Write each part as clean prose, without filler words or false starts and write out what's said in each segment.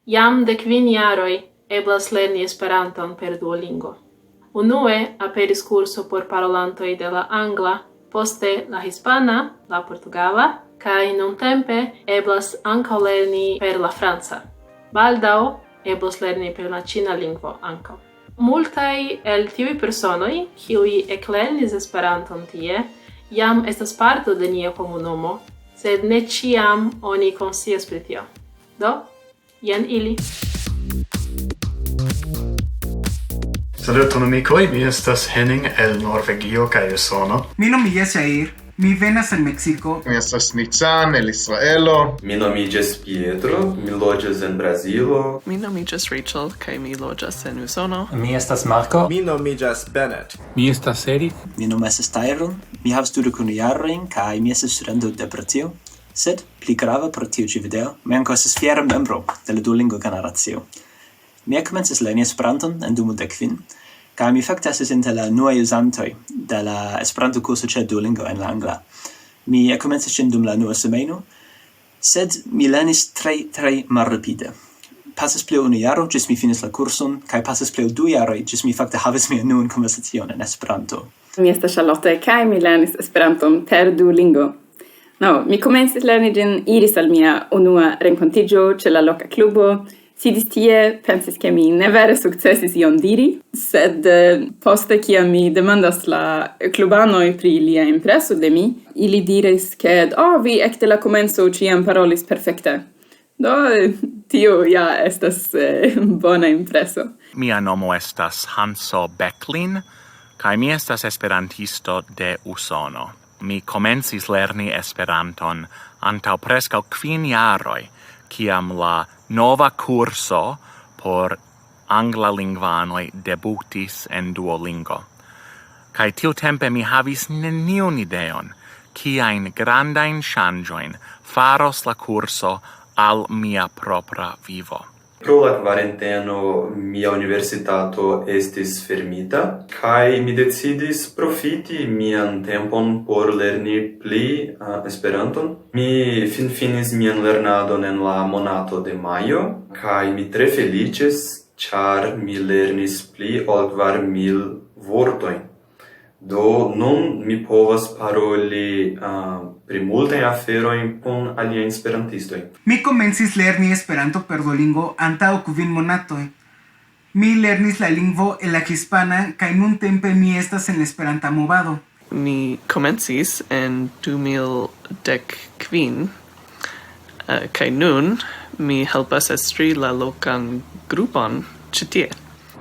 Jam de 5 jaroj eblas lerni Esperanton per Duolingo. Unue aperis kurso por parolantoj de la angla, poste la hispana, la portugala, kaj nuntempe eblas ankaŭ lerni per la franca. Baldaŭ eblos lerni per la ĉina lingvo ankaŭ. Multaj el tiuj personoj, kiuj eklernis Esperanton tie, jam estas parto de nia komunumo, sed ne ĉiam oni konscias pri tio. Do, jen ili. Saluton amikoj, mi estas Henning el Norvegio kaj Usono. Mi nomiĝas Jair, mi venas el Meksiko. Mi estas Nitzan el Israelo. Mi nomiĝas Pietro, mi loĝas en Brazilo. Mi nomiĝas Rachel kaj mi loĝas en Usono. Mi estas Marco. Mi nomiĝas Bennett. Mi estas Erik. Mi nomo estas Tyron. Mi havas 21 jarojn kaj mi estas studento de Britio. Sed pli grava por tiu ĉi video, mi ankaŭ estas fiera membro de la Duolingo generacio. Mi komencis lerni Esperanton en 2015, kaj mi fakte estis inter la unuaj uzantoj de la Esperanto-kurso ĉe Duolingo en la angla. Mi komencis ĝin dum la unua semajno, sed mi lernis tre malrapide. Pasis pli ol 1 jaro ĝis mi finis la kurson, kaj pasis pli ol 2 jaroj ĝis mi fakte havis mian unuan konversacion en Esperanto. Mi estas Charlotte kaj mi lernis Esperanton per Duolingo. Mi komencis lerni ĝin, iris al mia unua renkontiĝo ĉe la loka klubo, sidis tie, pensis ke mi ne vere sukcesis ion diri, sed poste kiam mi demandas la klubanoj pri lia impreso de mi, ili diris ke vi ekde la komenco ĉiam parolis perfekte. Do tio ja estas bona impreso. Mia nomo estas Hanso Becklin, kaj mi estas esperantisto de Usono. Mi komencis lerni Esperanton antaŭ preskaŭ 5 jaroj, kiam la nova kurso por angla lingvanoj debutis en Duolingo. Kaj tiutempe mi havis neniun ideon, kiajn grandajn ŝanĝojn faros la kurso al mia propra vivo. Pro la kvaranteno mia universitato estis fermita, kaj mi decidis profiti mian tempon por lerni pli Esperanton. Mi finfinis mian lernadon en la monato de majo, kaj mi tre feliĉis, ĉar mi lernis pli ol 4.000 vortojn. Do nun mi povas paroli pri multaj aferoj kun aliaj esperantistoj. Mi komencis lerni Esperanto per Duolingo antaŭ 5 monatoj. Mi lernis la lingvo en la hispana kaj nuntempe mi estas en la Esperanta movado. Mi komencis en 2015 kaj nun mi helpas estri la lokan grupon ĉi tie.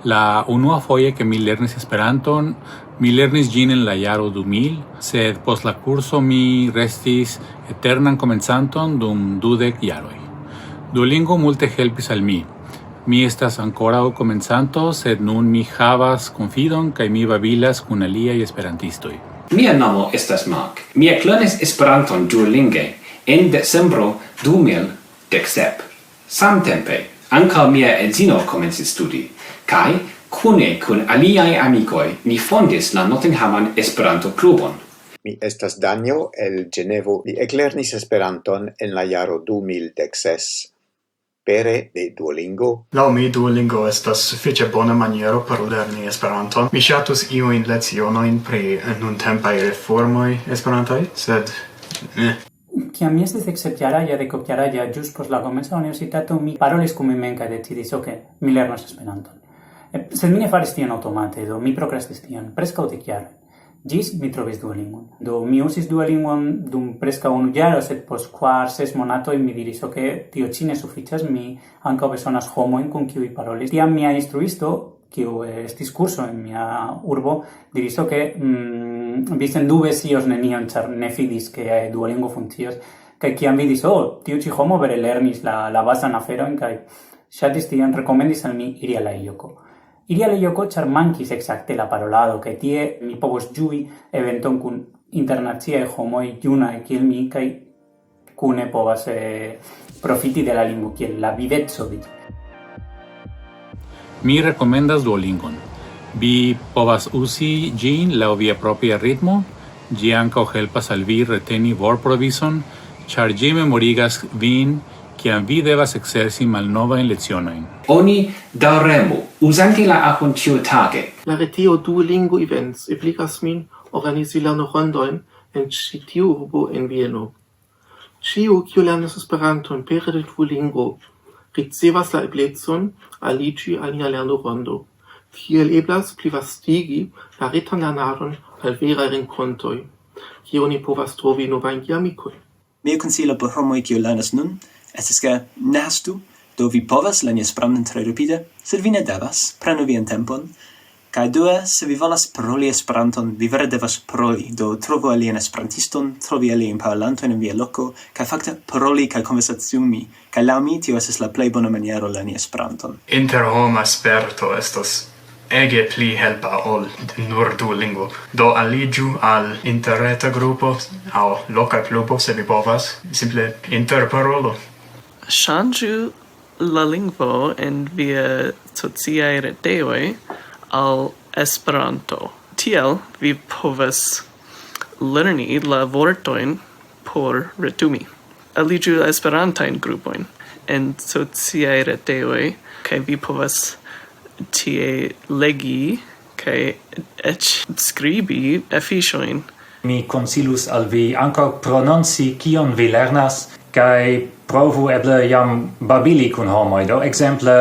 La unua foje ke mi lernis Esperanton, mi lernis ĝin en la jaro 2000, sed post la kurso mi restis eternan komencanton dum 20 jaroj. Duolingo multe helpis al mi. Mi estas ankoraŭ komencanto, sed nun mi havas konfidon kaj mi babilas kun aliaj esperantistoj. Mia nomo estas Mark. Mi eklernis Esperanton duolinge en decembro 2017. Samtempe ankaŭ mia edzino komencis studi, kaj kune kun aliaj amikoj ni fondis la Nottinghaman Esperanto-klubon. Mi estas Daniel el Ĝenevo. Mi eklernis Esperanton en la jaro 2016 pere de Duolingo. Laŭ mi Duolingo estas sufiĉe bona maniero por lerni Esperanton. Mi ŝatus iujn lecionojn pri nuntempaj reformoj esperantaj, sed Kiam mi estis deksetjara, ja dekokjara, ja ĵus post la komenco de la universitato, mi parolis kun mi mem kaj decidis, mi lernos Esperanton. Sed mi ne faris tion aŭtomate, do mi prokrastis tion preskaŭ 10 jarojn. Ĝis mi trovis Duolingon. Do mi uzis Duolingon dum preskaŭ 1 jaro, sed post 4-6 monatoj mi diris, tio ĉi ne sufiĉas, mi ankaŭ bezonas homojn kun kiuj parolis. Tiam mia instruisto, kiu estis kurso en mia urbo, diris, vi sendube scios nenion, ĉar ne fidis ke Duolingo funkcios. Kaj kiam vidis, tiu ĉi homo vere lernis la bazan aferojn, kaj ŝatis tion, rekomendis al mi iri al la joko. Iri al la joko, ĉar mankis ekzakte la parolado, kaj tie mi povos ĝui eventon kun internaciaj homoj junaj kiel mi, kaj kune povas profiti de la lingvo kiel la viveco. Mi rekomendas Duolingon. Vi povas uzi ĝin laŭ via propria ritmo. Ĝi ankaŭ helpas al vi reteni vortprovizon, ĉar ĝi memorigas vin kiam vi devas ekzerci malnovajn lecionojn. Oni daŭremu, uzante la apon ĉiutage. La retio Duolingo Events ebligas min organizi lernrondojn en ĉi tiu urbo en Vieno. Ĉiu, kiu lernas Esperanton pere de Duolingo, ricevas la eblecon aliĝi al nia lernorondo. Tiel eblas plivastigi la retan lernadon al veraj renkontoj, kie oni povas trovi novajn geamikojn. Mia konsilo por homoj kiu lernas nun estas ke ne hastu, do vi povas lerni Esperanton tre rapide, sed vi ne devas, prenu vian tempon. Kaj due, se vi volas paroli Esperanton, vi vere devas paroli, do trovu alian esperantiston, trovi alian parolantojn en via loko, kaj fakte paroli kaj konversaciumi, kaj laŭ mi tio estas la plej bona maniero lerni Esperanton. Interhoma sperto estas ege pli helpa ol nur Duolingo. Do aliĝu al interreta grupo aŭ loka klubo se vi povas, simple interparolo. Ŝanĝu la lingvo en via sociaj retejoj al Esperanto. Tiel vi povas lerni la vortojn por retumi. Aliĝu la Esperantajn grupojn en sociaj retejoj kaj vi povas tie legi kaj eĉ skribi afiŝojn. Mi konsilus al vi ankaŭ prononci kion vi lernas kaj provu eble jam babili kun homoj. Do ekzemple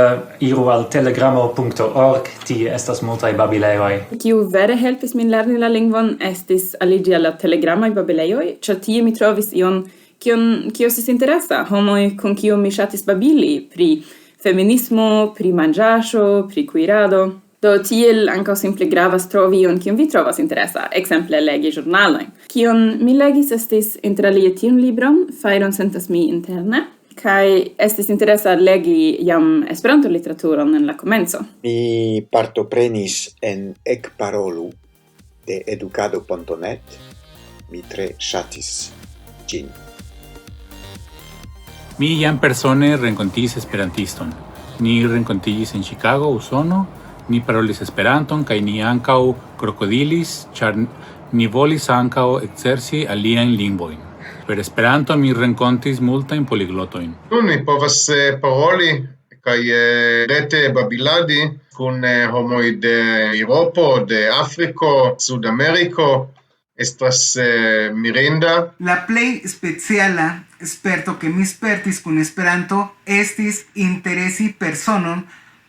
iru al telegramo.org, tie estas multaj babilejoj. Kiu vere helpis min lerni la lingvon estis aliĝi al la telegramaj babilejoj, ĉar tie mi trovis ion kio estis interesa, homoj kun kiu mi ŝatis babili pri feminismo, pri manĝaĵo, pri kuirado. Do tiel ankaŭ simple gravas trovi ion kion vi trovas interesa, ekzemple legi ĵurnalojn. Kion mi legis estis interalie tiun libron, Fajron sentas mi interne, kaj estis interesa legi jam Esperanto-literaturon en la komenco. Mi partoprenis en Ekparolu de edukado.net. Mi tre ŝatis ĝin. Mi jam persone renkontis esperantiston. Ni renkontiĝis en Chicago, Usono, ni parolis Esperanton kaj ni ankaŭ krokodilis, ĉar ni volis ankaŭ ekzerci aliajn lingvojn. Per Esperanto mi renkontis multajn poliglotojn. Nun mi povas paroli kaj rete babiladi kun homoj de Eŭropo, de Afriko, Sudameriko. Estas mirinda. La plej speciala sperto que mi spertis kun Esperanto estis interesi personon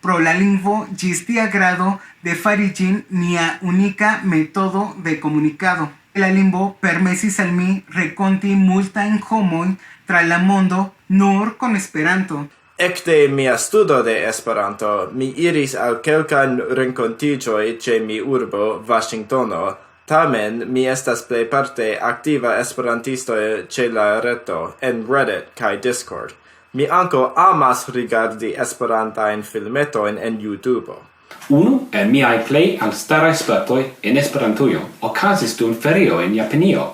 pro la lingvo ĝis tia grado de fari ĝin nia unika metodo de komunikado. La lingvo permesis al mi renkonti multajn homojn tra la mondo nur con Esperanto. Ekde mia studo de Esperanto, mi iris al kelkajn renkontiĝoj ĉe mi urbo Vaŝingtono. Tamen, mi estas plejparte aktiva esperantisto ĉe la reto, en Reddit kaj Discord. Mi ankaŭ amas rigardi esperantajn filmetojn en YouTube. Unu el miaj plej elstaraj spertoj en Esperantujo okazis dum ferio en Japanio.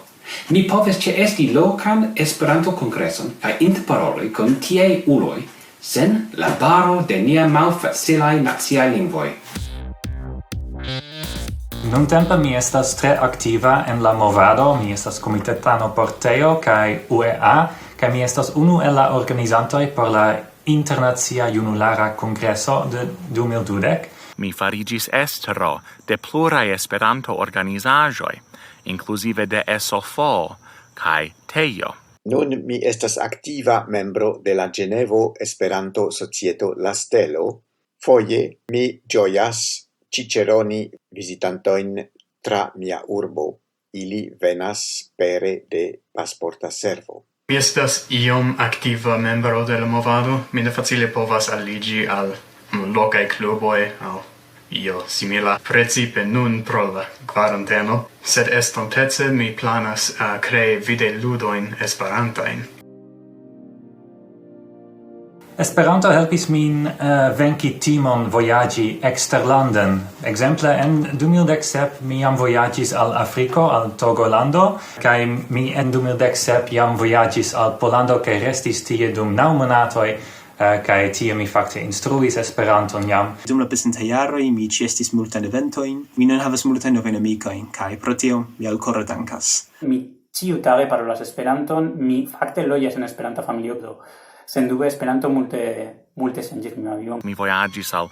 Mi povis ĉeesti lokan Esperanto-kongreson kaj interparoli kun tiaj uloj, sen la baro de nia malfacilaj naciaj lingvoj. Nuntempe mi estas tre aktiva en la movado, mi estas komitetano por Teo kaj UEA, kaj mi estas unu el la organizantoj por la Internacia Junulara Kongreso de 2020. Mi fariĝis estro de pluraj Esperanto-organizaĵoj, inkluzive de SOFO kaj Teo. Nun mi estas aktiva membro de la Ĝenevo Esperanto-Societo La Stelo. Foje mi ĝojas ciceroni visitantojn tra mia urbo. Ili venas pere de pasporta servo. Mi estas iom aktiva membro de la movado. Mi ne facile povas aliĝi al lokaj kluboj aŭ io simila, precipe nun pro la quaranteno, sed estontece mi planas crei videoludojn esperantajn. Esperanto helpis min venki timon vojaĝi eksterlanden. Ekzemple en 2017 mi jam vojaĝis al Afriko, al Togolando, kaj mi en 2017 jam vojaĝis al Pollando kaj restis tie dum 9 monatoj, kaj tie mi fakte instruis Esperanton jam. Dum la pasintaj jaroj mi ĉeestis multajn eventojn, mi nun havas multajn novajn amikojn, kaj pro tio mi alkore dankas. Mi ĉiutage parolas Esperanton, mi fakte loĝas en Esperanta familio, do sendube Esperanto multe ŝanĝis mia vivon. Mi vojaĝis al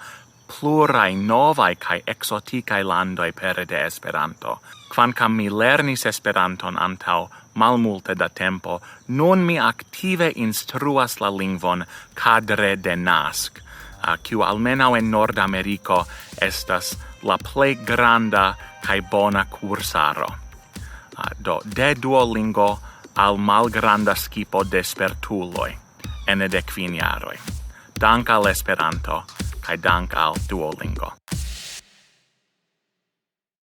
pluraj novaj kaj eksotikaj landoj pere de Esperanto. Kvankam mi lernis Esperanton antaŭ malmulte da tempo, nun mi aktive instruas la lingvon kadre de nask, kiu almenaŭ en Nordameriko estas la plej granda kaj bona kursaro. Do de Duolingo al malgranda skipo de spertuloj ene de 5 jaroj. Dank al Esperanto kaj dank al Duolingo.